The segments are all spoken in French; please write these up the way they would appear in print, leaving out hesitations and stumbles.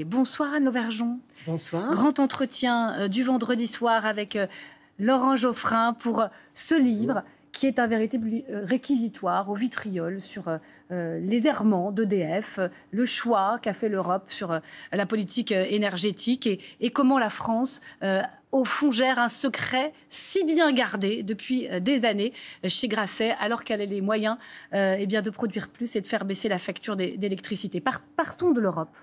Et bonsoir Anne Lauvergeon. Bonsoir. Grand entretien du vendredi soir avec Laurent Geoffrin pour ce livre qui est un véritable réquisitoire au vitriol sur les errements d'EDF, le choix qu'a fait l'Europe sur la politique énergétique et comment la France, au fond, gère un secret si bien gardé depuis des années chez Grasset, alors qu'elle a les moyens de produire plus et de faire baisser la facture d'électricité. Partons de l'Europe.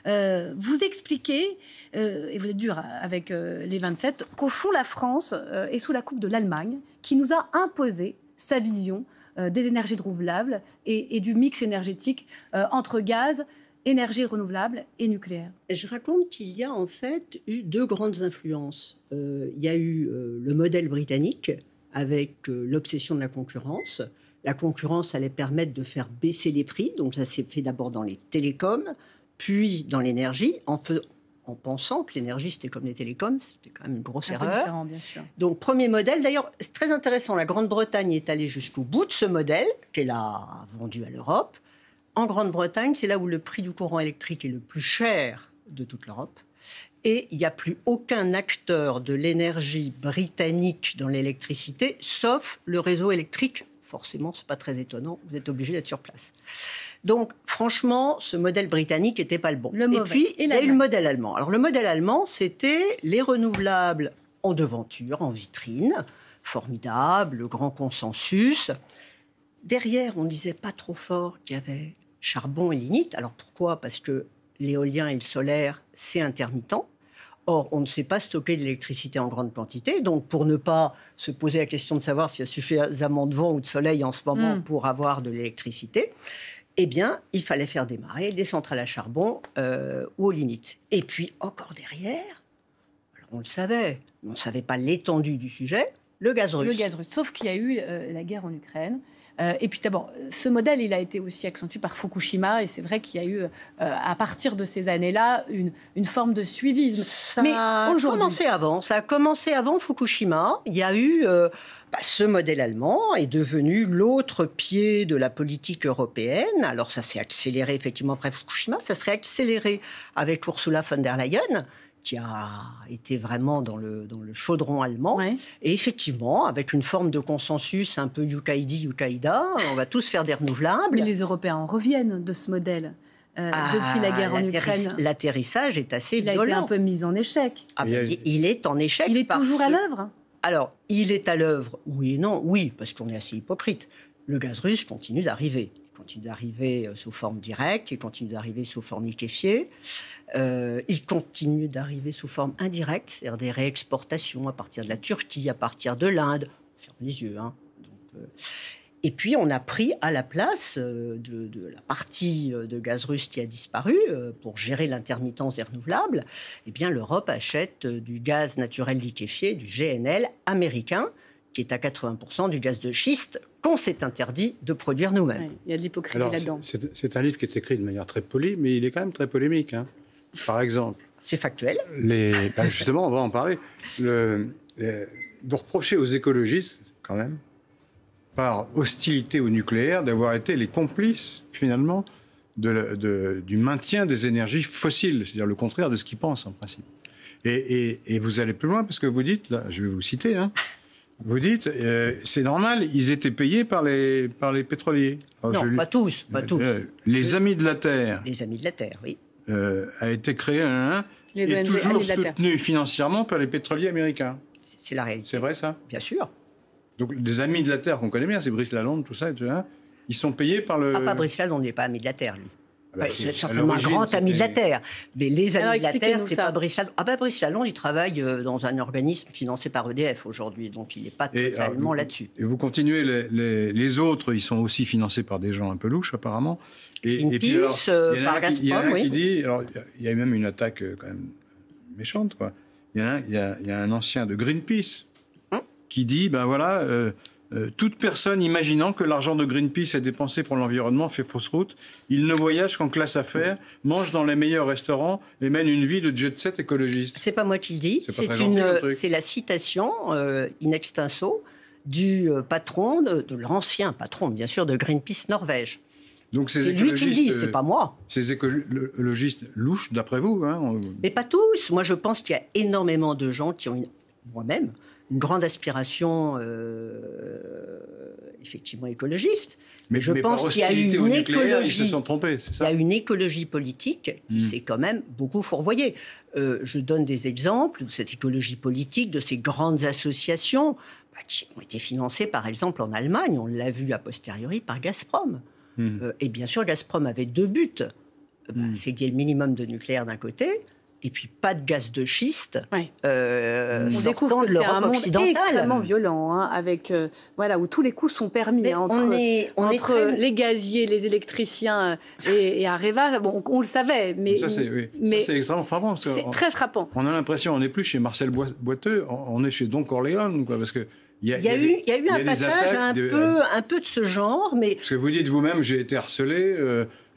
Vous expliquez, et vous êtes dur avec les 27, qu'au fond, la France est sous la coupe de l'Allemagne, qui nous a imposé sa vision des énergies renouvelables et du mix énergétique entre gaz, énergie renouvelable et nucléaire. Je raconte qu'il y a en fait eu deux grandes influences. Il y a eu le modèle britannique avec l'obsession de la concurrence. La concurrence allait permettre de faire baisser les prix. Donc ça s'est fait d'abord dans les télécoms, puis dans l'énergie, en pensant que l'énergie, c'était comme les télécoms. C'était quand même une grosse erreur. Différent, bien sûr. Donc, premier modèle. D'ailleurs, c'est très intéressant. La Grande-Bretagne est allée jusqu'au bout de ce modèle qu'elle a vendu à l'Europe. En Grande-Bretagne, c'est là où le prix du courant électrique est le plus cher de toute l'Europe. Et il n'y a plus aucun acteur de l'énergie britannique dans l'électricité, sauf le réseau électrique. Forcément, ce n'est pas très étonnant. Vous êtes obligé d'être sur place. Donc, franchement, ce modèle britannique n'était pas le bon. Et puis, il y a eu le modèle allemand. Alors, le modèle allemand, c'était les renouvelables en devanture, en vitrine. Formidable, le grand consensus. Derrière, on ne disait pas trop fort qu'il y avait charbon et lignite. Alors, pourquoi ? Parce que l'éolien et le solaire, c'est intermittent. Or, on ne sait pas stocker de l'électricité en grande quantité. Donc, pour ne pas se poser la question de savoir s'il y a suffisamment de vent ou de soleil en ce moment pour avoir de l'électricité, eh bien, il fallait faire démarrer des centrales à charbon ou au lignite. Et puis, encore derrière, alors on le savait, mais on ne savait pas l'étendue du sujet, le gaz russe. Le gaz russe, sauf qu'il y a eu la guerre en Ukraine. Et puis d'abord, ce modèle, il a été aussi accentué par Fukushima. Et c'est vrai qu'il y a eu, à partir de ces années-là, une forme de suivisme. Ça a commencé avant Fukushima. Il y a eu... ce modèle allemand est devenu l'autre pied de la politique européenne. Alors ça s'est accéléré effectivement après Fukushima, ça serait accéléré avec Ursula von der Leyen, qui a été vraiment dans le chaudron allemand. Ouais. Et effectivement, avec une forme de consensus un peu Yukaïdi-Yukaïda, on va tous faire des renouvelables. Mais les Européens en reviennent de ce modèle. Depuis la guerre en Ukraine. L'atterrissage est assez violent. Il a été un peu mis en échec. Il est en échec. Il est toujours à l'œuvre. Alors, il est à l'œuvre, oui et non. Oui, parce qu'on est assez hypocrite. Le gaz russe continue d'arriver. Il continue d'arriver sous forme directe, il continue d'arriver sous forme liquéfiée, il continue d'arriver sous forme indirecte, c'est-à-dire des réexportations à partir de la Turquie, à partir de l'Inde. Ferme les yeux, hein. Et puis, on a pris à la place de la partie de gaz russe qui a disparu pour gérer l'intermittence des renouvelables. Eh bien, l'Europe achète du gaz naturel liquéfié, du GNL américain, qui est à 80% du gaz de schiste qu'on s'est interdit de produire nous-mêmes. Oui, il y a de l'hypocrisie là-dedans. C'est un livre qui est écrit de manière très polie, mais il est quand même très polémique. Hein. Par exemple... C'est factuel. Justement, on va en parler. Vous reprochez aux écologistes, quand même, par hostilité au nucléaire, d'avoir été les complices, finalement, du maintien des énergies fossiles, c'est-à-dire le contraire de ce qu'ils pensent, en principe. Et vous allez plus loin, parce que vous dites, là, je vais vous citer, hein, vous dites, c'est normal, ils étaient payés par les pétroliers. Alors, non, pas tous. Les Amis de la Terre. Les Amis de la Terre, oui. A été créé, et toujours soutenu financièrement par les pétroliers américains. C'est la réalité. C'est vrai, ça ? Bien sûr. Donc, les Amis de la Terre qu'on connaît bien, c'est Brice Lalonde, tout ça, ils sont payés par le... pas Brice Lalonde, n'est pas ami de la Terre, lui. C'est certainement un grand ami de la Terre. Mais les Amis de la Terre, c'est pas Brice Lalonde. Brice Lalonde, il travaille dans un organisme financé par EDF aujourd'hui, donc il n'est pas totalement là-dessus. Et vous continuez, les autres, ils sont aussi financés par des gens un peu louches, apparemment. Et puis, par Gazprom, il y en a un qui dit... Alors, il y a même une attaque quand même méchante, quoi. Il y a un ancien de Greenpeace qui dit, toute personne imaginant que l'argent de Greenpeace est dépensé pour l'environnement fait fausse route. Il ne voyage qu'en classe affaires, mange dans les meilleurs restaurants et mène une vie de jet-set écologiste. C'est pas moi qui le dis. C'est la citation in extenso du patron, de l'ancien patron, bien sûr, de Greenpeace Norvège. Donc c'est lui qui le dit, c'est pas moi. Ces écologistes louches, d'après vous, hein, Mais pas tous. Moi, je pense qu'il y a énormément de gens qui ont, moi-même, une grande aspiration effectivement écologiste. Mais je pense qu'il y a une écologie. Ils se sont trompés, c'est ça. Il y a une écologie politique qui s'est quand même beaucoup fourvoyée. Je donne des exemples de cette écologie politique, de ces grandes associations qui ont été financées, par exemple, en Allemagne. On l'a vu a posteriori par Gazprom. Et bien sûr, Gazprom avait deux buts. C'est qu'il y ait le minimum de nucléaire d'un côté, et puis pas de gaz de schiste. Ouais. On découvre que c'est un monde extrêmement violent, hein, avec où tous les coups sont permis entre les gaziers, les électriciens et Areva. Bon, on le savait, mais ça c'est extrêmement frappant. C'est très frappant. On a l'impression, on n'est plus chez Marcel Boiteux, on est chez Don Corleone, quoi, parce que. Il y a eu un passage un peu de ce genre, mais... Parce que vous dites vous-même, j'ai été harcelé...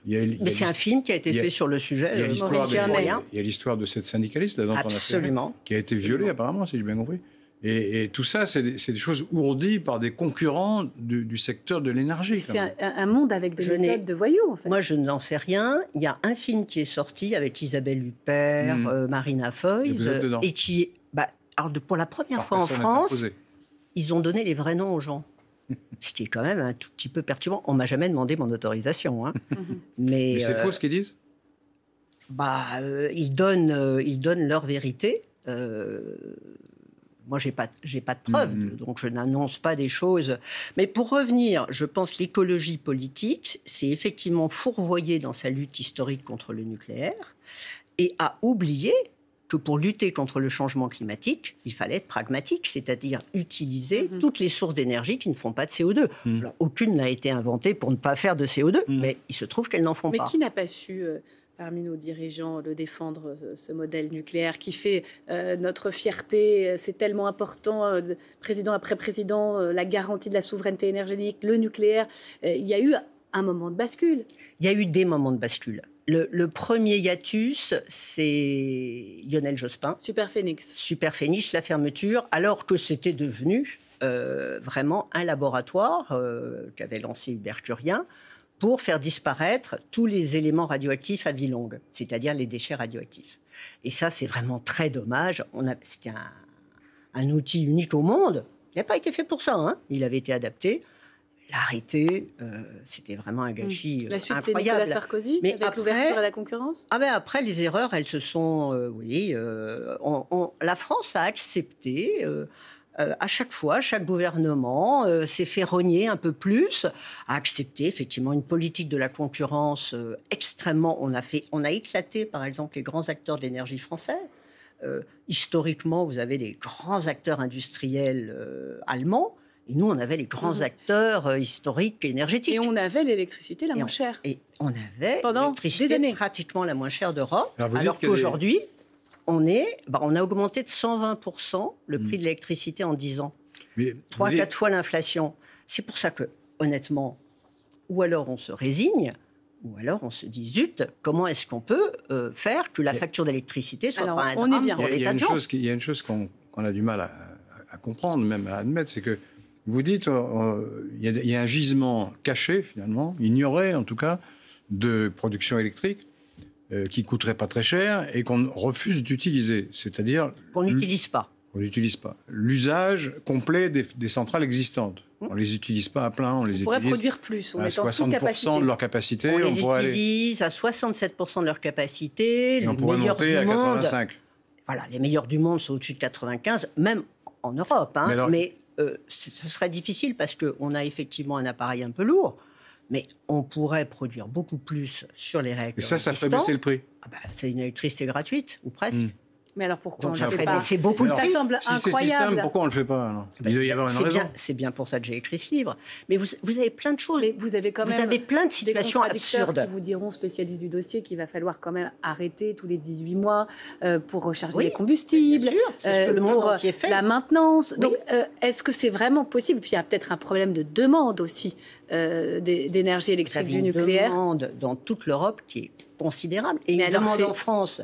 mais c'est un film qui a été fait sur le sujet. Il y a l'histoire de cette syndicaliste là, dont Absolument. On a fait, qui a été violée apparemment, si j'ai bien compris. Et tout ça, c'est des choses ourdies par des concurrents du secteur de l'énergie. C'est un monde avec des méthodes de voyous, en fait. Moi, je n'en sais rien. Il y a un film qui est sorti avec Isabelle Huppert, Marina Foïs, et qui... alors, pour la première fois en France... Ils ont donné les vrais noms aux gens. Ce qui est quand même un tout petit peu perturbant. On ne m'a jamais demandé mon autorisation. Hein. Mais c'est faux ce qu'ils disent ? Ils donnent leur vérité. Moi, j'ai pas de preuves, donc je n'annonce pas des choses. Mais pour revenir, je pense que l'écologie politique s'est effectivement fourvoyée dans sa lutte historique contre le nucléaire et a oublié que pour lutter contre le changement climatique, il fallait être pragmatique, c'est-à-dire utiliser toutes les sources d'énergie qui ne font pas de CO2. Alors, aucune n'a été inventée pour ne pas faire de CO2, mais il se trouve qu'elles n'en font pas. Mais qui n'a pas su, parmi nos dirigeants, le défendre, ce modèle nucléaire qui fait notre fierté? C'est tellement important, président après président, la garantie de la souveraineté énergétique, le nucléaire. Il y a eu un moment de bascule. Il y a eu des moments de bascule. Le premier hiatus, c'est Lionel Jospin. Superphénix, la fermeture, alors que c'était devenu vraiment un laboratoire qu'avait lancé Hubert Curien pour faire disparaître tous les éléments radioactifs à vie longue, c'est-à-dire les déchets radioactifs. Et ça, c'est vraiment très dommage. C'était un outil unique au monde. Il n'a pas été fait pour ça, hein. Il avait été adapté. L'arrêter, c'était vraiment un gâchis la suite, incroyable. C'est Nicolas Sarkozy, mais avec l'ouverture à la concurrence. Après, les erreurs, elles se sont... la France a accepté, à chaque fois, chaque gouvernement s'est fait rogner un peu plus, a accepté effectivement une politique de la concurrence extrêmement... On a éclaté, par exemple, les grands acteurs de l'énergie français. Historiquement, vous avez des grands acteurs industriels allemands. Et nous, on avait les grands acteurs historiques énergétiques. Et on avait l'électricité la moins chère. Et on avait l'électricité pratiquement la moins chère d'Europe. Alors qu'aujourd'hui, on a augmenté de 120% le prix de l'électricité en 10 ans. 3-4 fois l'inflation. C'est pour ça que, honnêtement, ou alors on se résigne, ou alors on se dit, zut, comment est-ce qu'on peut faire que la facture d'électricité soit pas un drame pour l'État de gens ? Il y a une chose qu'on a du mal à comprendre, même à admettre, c'est que vous dites, il y a un gisement caché, finalement, ignoré en tout cas, de production électrique qui ne coûterait pas très cher et qu'on refuse d'utiliser. C'est-à-dire... Qu'on n'utilise pas. On n'utilise pas. L'usage complet des centrales existantes. On ne les utilise pas à plein, on pourrait produire plus. À 60% de leur capacité. On les utilise à 67% de leur capacité. Et on pourrait monter à 85%. Voilà, les meilleurs du monde sont au-dessus de 95%, même en Europe. Hein, mais ce serait difficile parce qu'on a effectivement un appareil un peu lourd, mais on pourrait produire beaucoup plus sur les réacteurs existants. Et ça ferait baisser le prix. C'est une électricité gratuite, ou presque. Mais alors pourquoi on ne le fait pas? C'est beaucoup de prix. Ça semble incroyable. Si c'est si simple, pourquoi on ne le fait pas alors? Il doit y avoir une raison. C'est bien pour ça que j'ai écrit ce livre. Mais vous avez plein de choses. Mais vous avez quand même plein de situations absurdes. Qui vous diront, spécialistes du dossier, qu'il va falloir quand même arrêter tous les 18 mois pour recharger les combustibles, c'est ce que le monde entier fait. La maintenance. Donc, est-ce que c'est vraiment possible? Puis il y a peut-être un problème de demande aussi d'énergie électrique du nucléaire. Une demande dans toute l'Europe qui est considérable. Et une demande en France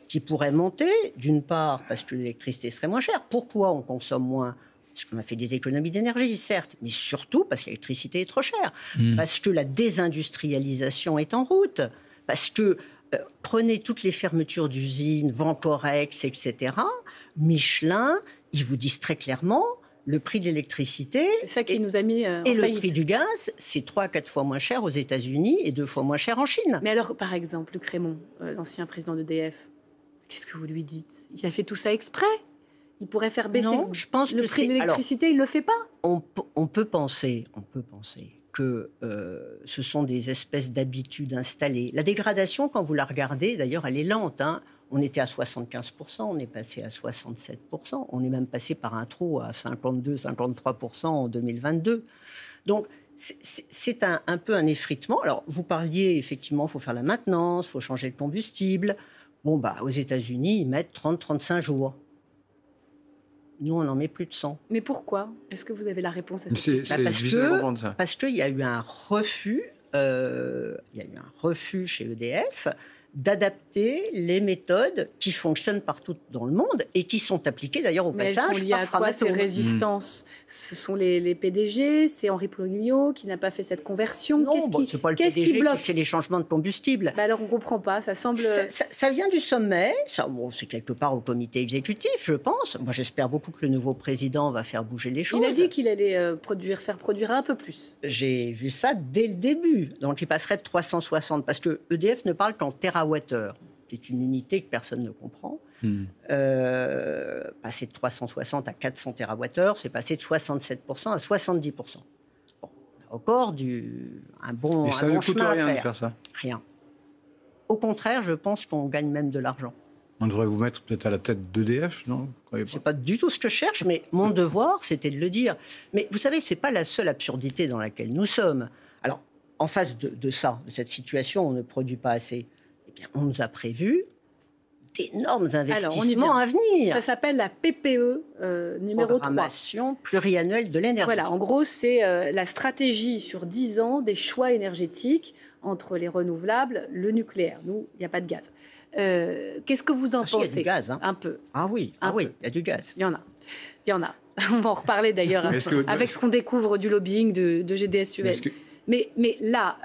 qui pourrait monter, d'une part parce que l'électricité serait moins chère. Pourquoi on consomme moins? parce qu'on a fait des économies d'énergie, certes, mais surtout parce que l'électricité est trop chère, parce que la désindustrialisation est en route, parce que prenez toutes les fermetures d'usines, Vencorex, etc., Michelin, ils vous disent très clairement, le prix de l'électricité C'est ça qui nous a mis en et le faillite. prix du gaz, c'est 3 à 4 fois moins cher aux États-Unis et 2 fois moins cher en Chine. Mais alors, par exemple, Luc Rémont, l'ancien président d'EDF, qu'est-ce que vous lui dites? Il a fait tout ça exprès. Il pourrait faire baisser Non, je pense le que prix de l'électricité, il ne le fait pas. On peut penser que ce sont des espèces d'habitudes installées. La dégradation, quand vous la regardez, d'ailleurs, elle est lente. Hein. On était à 75%, on est passé à 67%, on est même passé par un trou à 52-53% en 2022. Donc, c'est un peu un effritement. Alors, vous parliez, effectivement, il faut faire la maintenance, il faut changer le combustible. Bon, aux États-Unis, ils mettent 30-35 jours. Nous, on en met plus de 100. Mais pourquoi? Est-ce que vous avez la réponse à cette C'est question? difficile à comprendre, ça. Parce qu'il y a eu un refus, chez EDF d'adapter les méthodes qui fonctionnent partout dans le monde et qui sont appliquées d'ailleurs au Mais elles passage sont liées par à quoi, ces Framatome. résistances? Ce sont les PDG, c'est Henri Ploglio qui n'a pas fait cette conversion. Non, c'est pas le PDG qui bloque? fait les changements de combustible. Alors on ne comprend pas, ça semble... Ça vient du sommet, c'est quelque part au comité exécutif, je pense. Moi, j'espère beaucoup que le nouveau président va faire bouger les choses. Il a dit qu'il allait faire produire un peu plus. J'ai vu ça dès le début. Donc, il passerait de 360, parce que EDF ne parle qu'en térawattheure, qui est une unité que personne ne comprend. Passer de 360 à 400 térawattheures, c'est passer de 67% à 70%. Bon, on a encore un bon Et ça ne coûte chemin rien à de faire. faire ça. Rien. Au contraire, je pense qu'on gagne même de l'argent. On devrait vous mettre peut-être à la tête d'EDF, non? Vous croyez pas? C'est pas du tout ce que je cherche, mais mon devoir, c'était de le dire. Mais vous savez, c'est pas la seule absurdité dans laquelle nous sommes. Alors, en face de cette situation, on ne produit pas assez. Eh bien, on nous a prévu d'énormes investissements à venir. Ça s'appelle la PPE numéro 3. Programmation pluriannuelle de l'énergie. Voilà, en gros, c'est la stratégie sur 10 ans des choix énergétiques entre les renouvelables, le nucléaire. Nous, il n'y a pas de gaz. Qu'est-ce que vous en pensez? Il y a du gaz. Hein. Un peu. Ah oui, il y a du gaz. Il y en a. On va en reparler d'ailleurs avec ce qu'on découvre du lobbying de GDS-UL. Mais là,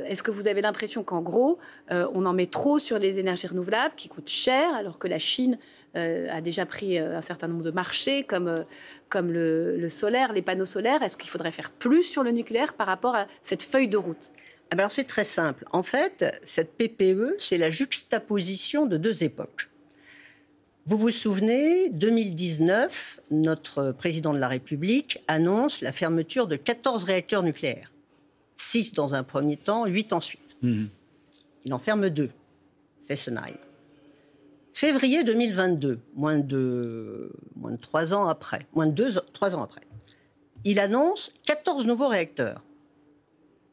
est-ce que vous avez l'impression qu'en gros, on en met trop sur les énergies renouvelables qui coûtent cher, alors que la Chine a déjà pris un certain nombre de marchés comme le solaire, les panneaux solaires? Est-ce qu'il faudrait faire plus sur le nucléaire par rapport à cette feuille de route? Alors c'est très simple. En fait, cette PPE, c'est la juxtaposition de deux époques. Vous vous souvenez, 2019, notre président de la République annonce la fermeture de 14 réacteurs nucléaires. 6 dans un premier temps, 8 ensuite. Il en ferme 2, Fessenheim. Février 2022, moins de 3 ans après, 3 ans après, il annonce 14 nouveaux réacteurs.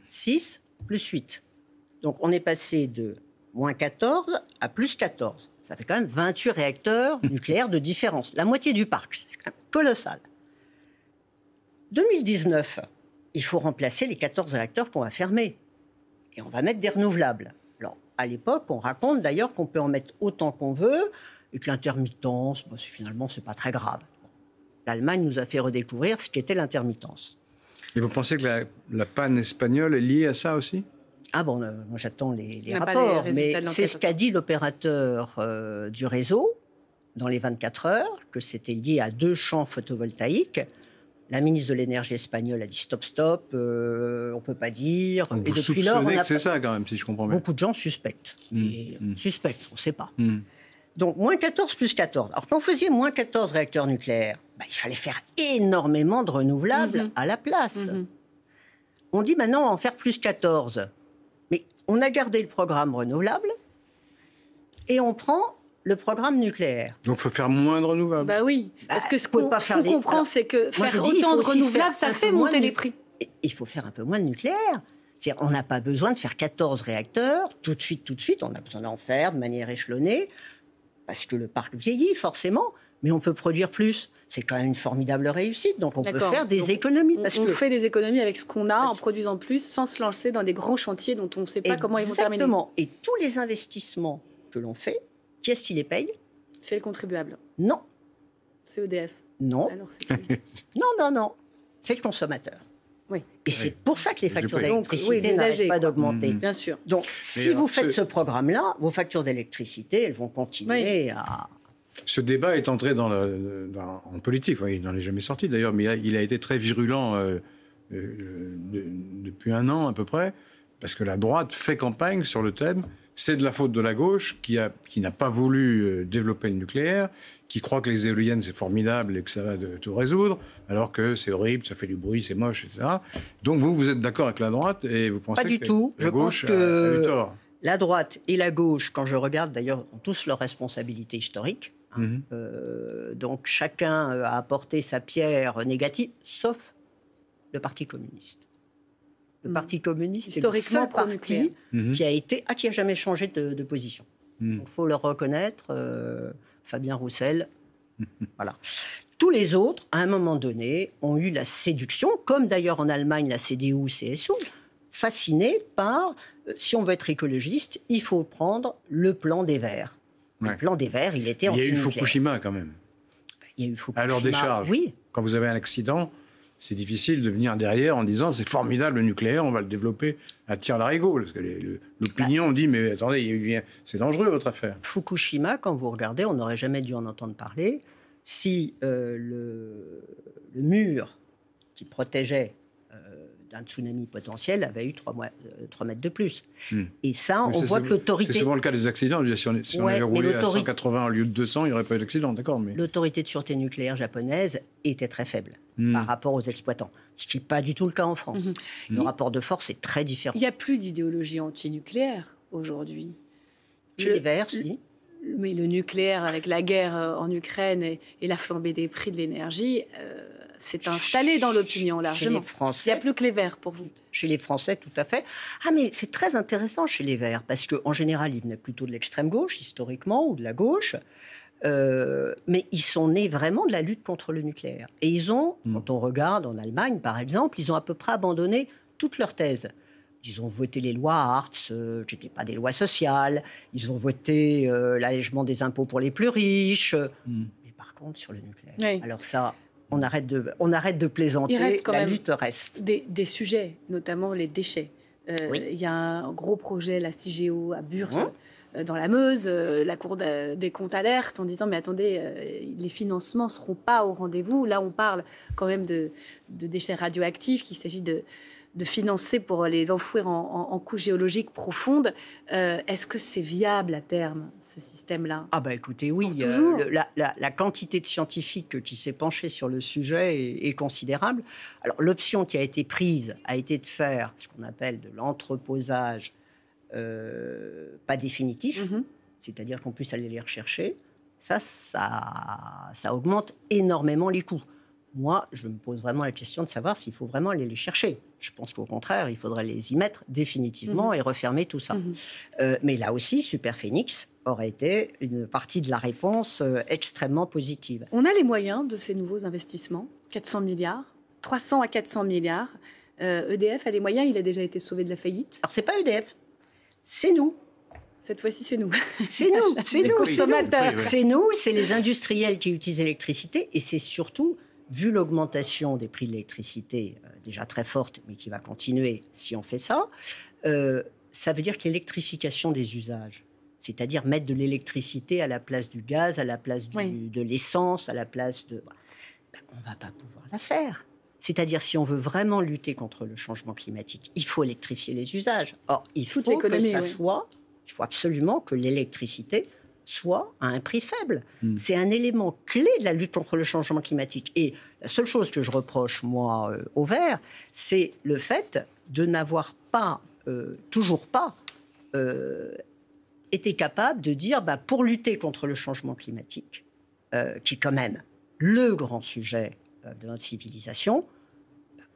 6 plus 8. Donc on est passé de moins 14 à plus 14. Ça fait quand même 28 réacteurs nucléaires de différence. La moitié du parc, c'est quand même colossal. 2019, il faut remplacer les 14 réacteurs qu'on va fermer. Et on va mettre des renouvelables. Alors, à l'époque, on raconte d'ailleurs qu'on peut en mettre autant qu'on veut et que l'intermittence, finalement, c'est pas très grave. L'Allemagne nous a fait redécouvrir ce qu'était l'intermittence. Et vous pensez que la panne espagnole est liée à ça aussi? Moi j'attends les rapports, mais c'est ce qu'a dit l'opérateur du réseau dans les 24 heures, que c'était lié à 2 champs photovoltaïques. La ministre de l'énergie espagnole a dit stop, on ne peut pas dire. Donc et vous depuis lors, soupçonnez que c'est ça quand même, si je comprends bien. Beaucoup de gens suspectent. Suspectent, on ne sait pas. Donc, moins 14 plus 14. Alors, quand vous faisiez moins 14 réacteurs nucléaires, il fallait faire énormément de renouvelables à la place. On dit maintenant, on va en faire plus 14. Mais on a gardé le programme renouvelable et on prend le programme nucléaire. Donc, il faut faire moins de renouvelables. Bah oui, parce que ce qu'on comprend, c'est que faire autant de renouvelables, ça fait monter les prix. Il faut faire un peu moins de nucléaire. C'est-à-dire, on n'a pas besoin de faire 14 réacteurs tout de suite. On a besoin d'en faire de manière échelonnée. Parce que le parc vieillit, forcément, mais on peut produire plus. C'est quand même une formidable réussite, donc on peut faire des économies. On fait des économies avec ce qu'on a, en produisant plus, sans se lancer dans des grands chantiers dont on ne sait pas comment ils vont terminer. Exactement. Et tous les investissements que l'on fait, qui est-ce qui les paye? C'est le contribuable. Non. C'est EDF. Non. Alors, c'est- Non. C'est le consommateur. Oui. Et c'est pour ça que les factures Donc, d'électricité l'usager, n'arrêtent pas quoi. d'augmenter. Bien sûr. Donc, si Mais vous alors, faites ce programme-là, vos factures d'électricité, elles vont continuer à... Ce débat est entré en politique. Il n'en est jamais sorti d'ailleurs, mais il a été très virulent depuis un an à peu près, parce que la droite fait campagne sur le thème. C'est de la faute de la gauche qui n'a pas voulu développer le nucléaire, qui croit que les éoliennes c'est formidable et que ça va tout résoudre, alors que c'est horrible, ça fait du bruit, c'est moche, etc. Donc vous êtes d'accord avec la droite et vous pensez Pas du que tout. la Je gauche pense que a eu tort. la droite et la gauche, quand je regarde d'ailleurs, ont tous leurs responsabilités historiques. Donc chacun a apporté sa pierre négative, sauf le Parti communiste. Le Parti communiste est le seul parti qui a jamais changé de position. Il faut le reconnaître, Fabien Roussel. Voilà. Tous les autres, à un moment donné, ont eu la séduction, comme d'ailleurs en Allemagne la CDU, CSU, fascinés par, si on veut être écologiste, il faut prendre le plan des Verts. Le plan des Verts, il était anti-nucléaire. Il y a eu Fukushima quand même. Il y a eu Fukushima. À leur décharge. Oui. Quand vous avez un accident, c'est difficile de venir derrière en disant c'est formidable le nucléaire, on va le développer à tir-larigot. Parce que l'opinion dit mais attendez, c'est dangereux votre affaire. Fukushima, quand vous regardez, on n'aurait jamais dû en entendre parler si le mur qui protégeait d'un tsunami potentiel avait eu 3 mètres de plus. Et ça, on voit que l'autorité... C'est souvent le cas des accidents. Si on avait roulé à 180 au lieu de 200, il n'y aurait pas eu d'accident, d'accord, mais... L'autorité de sûreté nucléaire japonaise était très faible par rapport aux exploitants, ce qui n'est pas du tout le cas en France. Le rapport de force est très différent. Il n'y a plus d'idéologie anti-nucléaire aujourd'hui. Chez les Verts, si. Mais le nucléaire, avec la guerre en Ukraine et la flambée des prix de l'énergie, s'est installé dans l'opinion largement. Il n'y a plus que les Verts pour vous. Chez les Français, tout à fait. Ah, mais c'est très intéressant chez les Verts, parce qu'en général, ils venaient plutôt de l'extrême gauche, historiquement, ou de la gauche. Mais ils sont nés vraiment de la lutte contre le nucléaire. Et ils ont, quand on regarde en Allemagne, par exemple, ils ont à peu près abandonné toutes leurs thèses. Ils ont voté les lois Hartz, qui n'étaient pas des lois sociales. Ils ont voté l'allègement des impôts pour les plus riches. Mais par contre, sur le nucléaire, alors ça, on arrête de plaisanter, la lutte reste. Des sujets, notamment les déchets. Il y a un gros projet, la CIGEO à Burg, dans la Meuse. La Cour des comptes alerte en disant mais attendez, les financements ne seront pas au rendez-vous. Là, on parle quand même de déchets radioactifs qu'il s'agit de financer pour les enfouir en couches géologiques profondes. Est-ce que c'est viable à terme, ce système-là? Ah bah écoutez, oui. La quantité de scientifiques qui s'est penchée sur le sujet est considérable. Alors l'option qui a été prise a été de faire ce qu'on appelle de l'entreposage pas définitif, c'est-à-dire qu'on puisse aller les rechercher. Ça augmente énormément les coûts. Moi, je me pose vraiment la question de savoir s'il faut vraiment aller les chercher. Je pense qu'au contraire, il faudrait les y mettre définitivement et refermer tout ça. Mais là aussi, Superphénix aurait été une partie de la réponse extrêmement positive. On a les moyens de ces nouveaux investissements, 400 milliards, 300 à 400 milliards. EDF a les moyens, il a déjà été sauvé de la faillite. Alors, c'est pas EDF, c'est nous. Cette fois-ci, c'est nous. C'est nous, c'est nous, consommateurs. C'est nous, c'est les industriels qui utilisent l'électricité et c'est surtout... Vu l'augmentation des prix de l'électricité, déjà très forte, mais qui va continuer si on fait ça, ça veut dire que l'électrification des usages, c'est-à-dire mettre de l'électricité à la place du gaz, à la place de l'essence, à la place de... on ne va pas pouvoir la faire. C'est-à-dire, si on veut vraiment lutter contre le changement climatique, il faut électrifier les usages. Or, il faut que ça soit... Il faut absolument que l'électricité... soit à un prix faible. C'est un élément clé de la lutte contre le changement climatique. Et la seule chose que je reproche, moi, aux Verts, c'est le fait de n'avoir pas, toujours pas, été capable de dire, pour lutter contre le changement climatique, qui est quand même le grand sujet de notre civilisation,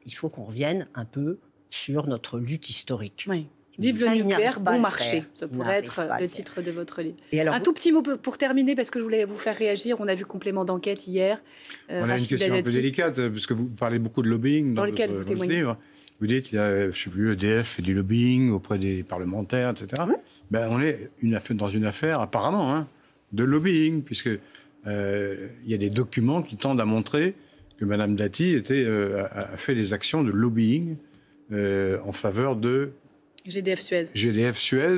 il faut qu'on revienne un peu sur notre lutte historique. Oui. Vive le nucléaire, bon marché. Ça pourrait être le titre de votre livre. Un tout petit mot pour terminer, parce que je voulais vous faire réagir. On a vu complément d'enquête hier. On a une question un peu délicate, parce que vous parlez beaucoup de lobbying dans lequel vous témoignez. Livre. Vous dites, il y a, je sais plus, EDF fait du lobbying auprès des parlementaires, etc. On est dans une affaire, apparemment, de lobbying, puisque il y a des documents qui tendent à montrer que Mme Dati a fait des actions de lobbying en faveur de GDF Suez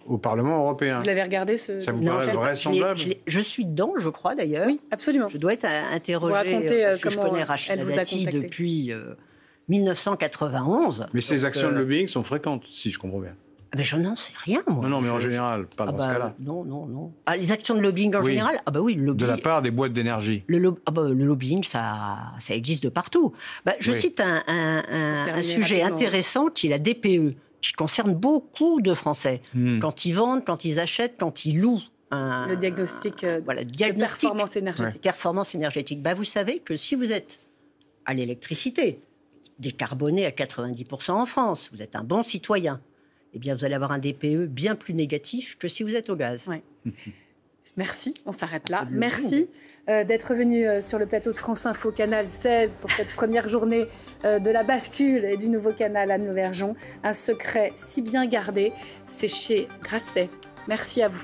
au Parlement européen. Vous l'avez regardé Ça vous paraît vraisemblable? Je suis dedans, je crois d'ailleurs. Oui, absolument. Je dois être interrogée. Parce que je connais Rachida Dati depuis 1991. Mais ces actions de lobbying sont fréquentes, si je comprends bien. Mais je n'en sais rien, moi. Non, mais en général, pas dans ce cas-là. Non. Ah, les actions de lobbying en général? Ah bah oui, le lobbying. De la part des boîtes d'énergie. Le lobbying, ça existe de partout. Je cite un sujet intéressant qui est la DPE, qui concerne beaucoup de Français. Quand ils vendent, quand ils achètent, quand ils louent. Le diagnostic, de performance énergétique. Performance énergétique. Vous savez que si vous êtes à l'électricité, décarboné à 90% en France, vous êtes un bon citoyen, eh bien, vous allez avoir un DPE bien plus négatif que si vous êtes au gaz. Ouais. Merci, on s'arrête là. Merci d'être venu sur le plateau de France Info, Canal 16, pour cette première journée de la bascule et du nouveau canal Anne-Lauvergeon. Un secret si bien gardé, c'est chez Grasset. Merci à vous.